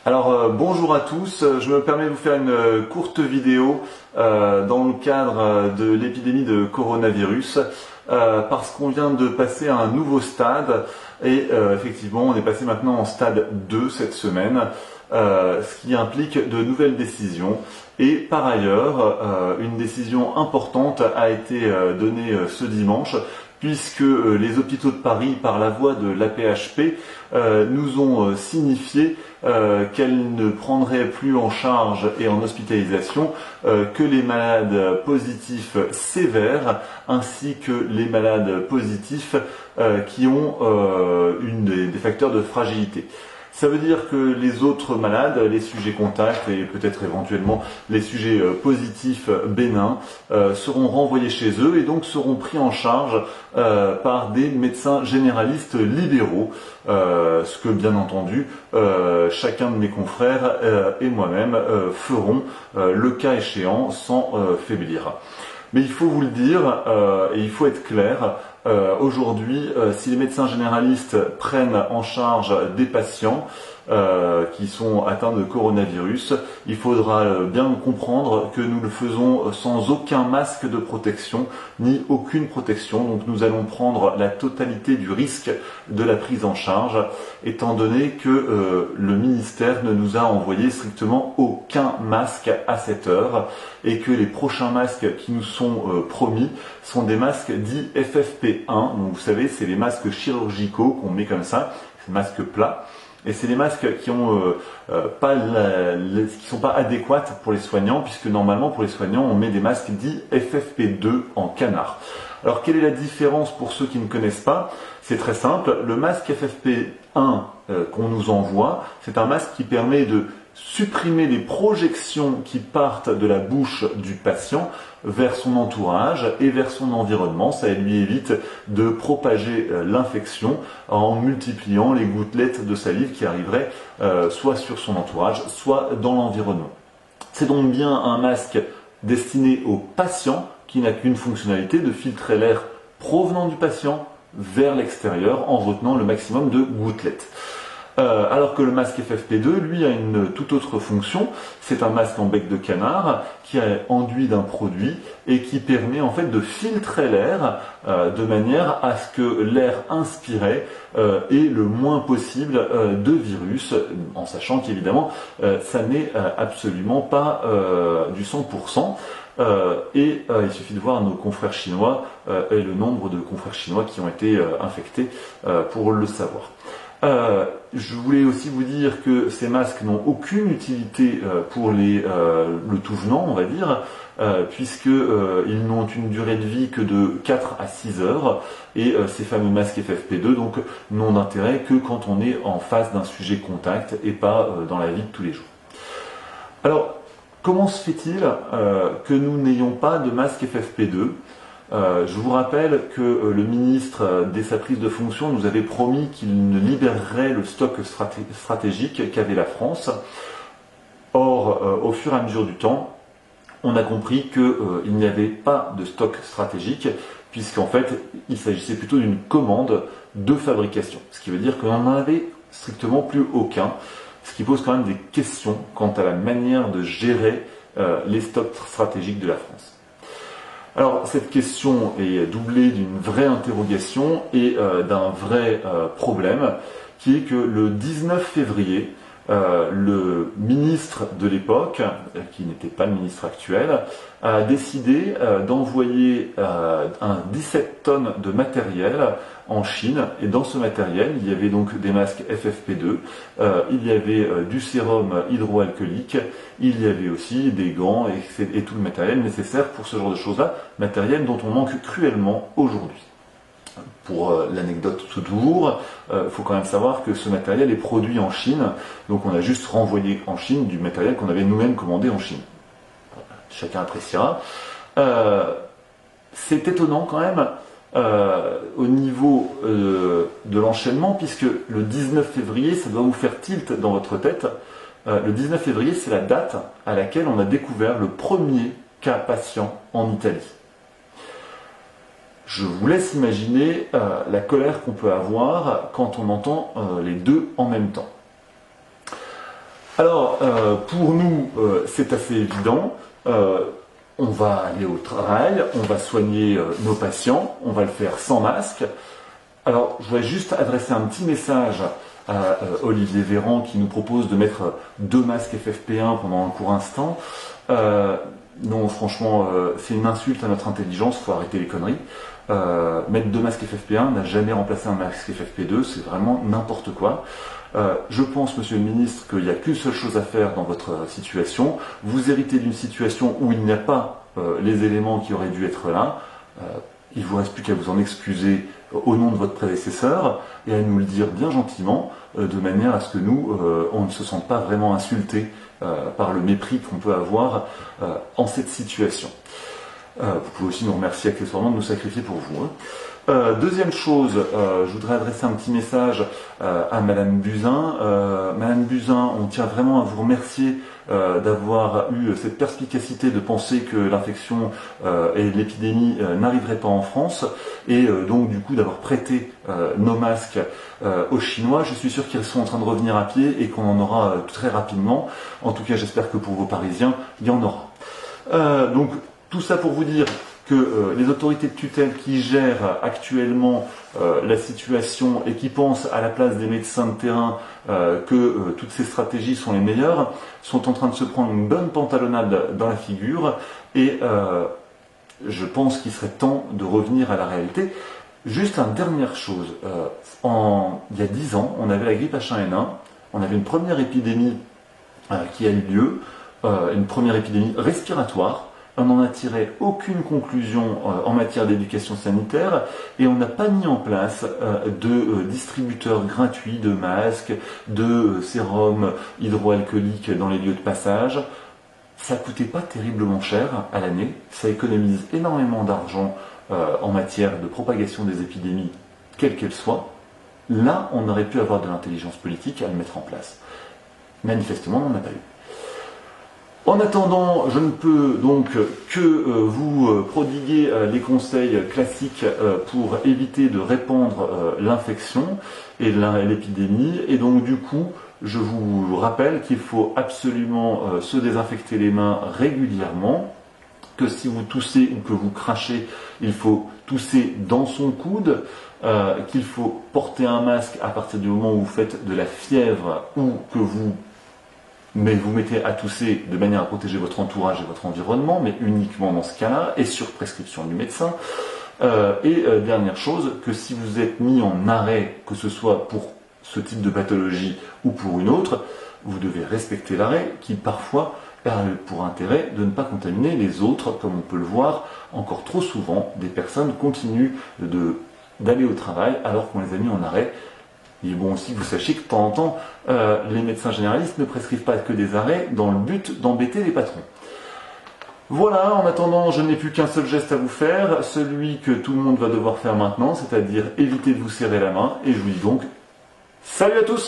Bonjour à tous, je me permets de vous faire une courte vidéo dans le cadre de l'épidémie de coronavirus parce qu'on vient de passer à un nouveau stade et effectivement on est passé maintenant en stade 2 cette semaine, ce qui implique de nouvelles décisions. Et par ailleurs, une décision importante a été donnée ce dimanche, puisque les hôpitaux de Paris, par la voix de l'AP-HP, nous ont signifié qu'elles ne prendraient plus en charge et en hospitalisation que les malades positifs sévères, ainsi que les malades positifs qui ont des facteurs de fragilité. Ça veut dire que les autres malades, les sujets contacts et peut-être éventuellement les sujets positifs bénins seront renvoyés chez eux et donc seront pris en charge par des médecins généralistes libéraux, ce que bien entendu chacun de mes confrères et moi-même ferons le cas échéant sans faiblir. Mais il faut vous le dire et il faut être clair. Aujourd'hui, si les médecins généralistes prennent en charge des patients qui sont atteints de coronavirus, il faudra bien comprendre que nous le faisons sans aucun masque de protection, ni aucune protection. Donc nous allons prendre la totalité du risque de la prise en charge, étant donné que le ministère ne nous a envoyé strictement aucun masque à cette heure, et que les prochains masques qui nous sont promis sont des masques dits FFP1. Donc vous savez, c'est les masques chirurgicaux qu'on met comme ça, c'est masques plats. Et c'est des masques qui ont qui sont pas adéquats pour les soignants, puisque normalement pour les soignants on met des masques dits FFP2 en canard. Alors quelle est la différence pour ceux qui ne connaissent pas? C'est très simple, le masque FFP1 qu'on nous envoie, c'est un masque qui permet de supprimer les projections qui partent de la bouche du patient vers son entourage et vers son environnement. Ça lui évite de propager l'infection en multipliant les gouttelettes de salive qui arriveraient soit sur son entourage, soit dans l'environnement. C'est donc bien un masque destiné au patient qui n'a qu'une fonctionnalité de filtrer l'air provenant du patient vers l'extérieur en retenant le maximum de gouttelettes. Alors que le masque FFP2, lui, a une toute autre fonction. C'est un masque en bec de canard qui est enduit d'un produit et qui permet en fait de filtrer l'air de manière à ce que l'air inspiré ait le moins possible de virus, en sachant qu'évidemment ça n'est absolument pas du 100%. Il suffit de voir nos confrères chinois et le nombre de confrères chinois qui ont été infectés pour le savoir. Je voulais aussi vous dire que ces masques n'ont aucune utilité pour le tout venant, on va dire, puisqu'ils n'ont une durée de vie que de 4 à 6 heures, et ces fameux masques FFP2 donc n'ont d'intérêt que quand on est en face d'un sujet contact et pas dans la vie de tous les jours. Alors, comment se fait-il que nous n'ayons pas de masque FFP2 ? Je vous rappelle que le ministre, dès sa prise de fonction, nous avait promis qu'il ne libérerait le stock stratégique qu'avait la France. Or, au fur et à mesure du temps, on a compris qu'il n'y avait pas de stock stratégique, puisqu'en fait, il s'agissait plutôt d'une commande de fabrication. Ce qui veut dire qu'on n'en avait strictement plus aucun, ce qui pose quand même des questions quant à la manière de gérer les stocks stratégiques de la France. Alors cette question est doublée d'une vraie interrogation et d'un vrai problème, qui est que le 19 février, le ministre de l'époque, qui n'était pas le ministre actuel, a décidé d'envoyer 17 tonnes de matériel en Chine, et dans ce matériel, il y avait donc des masques FFP2, il y avait du sérum hydroalcoolique, il y avait aussi des gants et tout le matériel nécessaire pour ce genre de choses-là, matériel dont on manque cruellement aujourd'hui. Pour l'anecdote toujours, faut quand même savoir que ce matériel est produit en Chine, donc on a juste renvoyé en Chine du matériel qu'on avait nous-mêmes commandé en Chine. Chacun appréciera. C'est étonnant quand même au niveau de l'enchaînement, puisque le 19 février, ça doit vous faire tilt dans votre tête. Le 19 février, c'est la date à laquelle on a découvert le premier cas patient en Italie. Je vous laisse imaginer la colère qu'on peut avoir quand on entend les deux en même temps. Alors, pour nous, c'est assez évident. On va aller au travail, on va soigner nos patients, on va le faire sans masque. Alors, je voudrais juste adresser un petit message à Olivier Véran qui nous propose de mettre 2 masques FFP1 pendant un court instant. Non, franchement, c'est une insulte à notre intelligence, il faut arrêter les conneries. Mettre 2 masques FFP1 n'a jamais remplacé un masque FFP2, c'est vraiment n'importe quoi. Je pense, monsieur le ministre, qu'il n'y a qu'une seule chose à faire dans votre situation. Vous héritez d'une situation où il n'y a pas les éléments qui auraient dû être là. Il ne vous reste plus qu'à vous en excuser au nom de votre prédécesseur et à nous le dire bien gentiment, de manière à ce que nous, on ne se sente pas vraiment insultés par le mépris qu'on peut avoir en cette situation. Vous pouvez aussi nous remercier accessoirement de nous sacrifier pour vous. Deuxième chose, je voudrais adresser un petit message à Madame Buzyn. Madame Buzyn, on tient vraiment à vous remercier d'avoir eu cette perspicacité de penser que l'infection et l'épidémie n'arriveraient pas en France et donc du coup d'avoir prêté nos masques aux Chinois. Je suis sûr qu'ils sont en train de revenir à pied et qu'on en aura très rapidement. En tout cas, j'espère que pour vos Parisiens, il y en aura. Donc tout ça pour vous dire que les autorités de tutelle qui gèrent actuellement la situation et qui pensent à la place des médecins de terrain que toutes ces stratégies sont les meilleures, sont en train de se prendre une bonne pantalonnade dans la figure et je pense qu'il serait temps de revenir à la réalité. Juste une dernière chose, il y a 10 ans, on avait la grippe H1N1, on avait une première épidémie qui a eu lieu, une première épidémie respiratoire. On n'en a tiré aucune conclusion en matière d'éducation sanitaire et on n'a pas mis en place de distributeurs gratuits de masques, de sérum hydroalcoolique dans les lieux de passage. Ça ne coûtait pas terriblement cher à l'année, ça économise énormément d'argent en matière de propagation des épidémies, quelles qu'elles soient. Là, on aurait pu avoir de l'intelligence politique à le mettre en place. Manifestement, on n'en a pas eu. En attendant, je ne peux donc que vous prodiguer les conseils classiques pour éviter de répandre l'infection et l'épidémie. Et donc du coup, je vous rappelle qu'il faut absolument se désinfecter les mains régulièrement, que si vous toussez ou que vous crachez, il faut tousser dans son coude, qu'il faut porter un masque à partir du moment où vous faites de la fièvre ou que vous mettez à tousser de manière à protéger votre entourage et votre environnement, mais uniquement dans ce cas-là, et sur prescription du médecin. Dernière chose, que si vous êtes mis en arrêt, que ce soit pour ce type de pathologie ou pour une autre, vous devez respecter l'arrêt, qui parfois a pour intérêt de ne pas contaminer les autres, comme on peut le voir encore trop souvent, des personnes continuent d'aller au travail alors qu'on les a mis en arrêt. Il est bon aussi que vous sachiez que de temps en temps, les médecins généralistes ne prescrivent pas que des arrêts dans le but d'embêter les patrons. Voilà, en attendant, je n'ai plus qu'un seul geste à vous faire, celui que tout le monde va devoir faire maintenant, c'est-à-dire éviter de vous serrer la main, et je vous dis donc, salut à tous!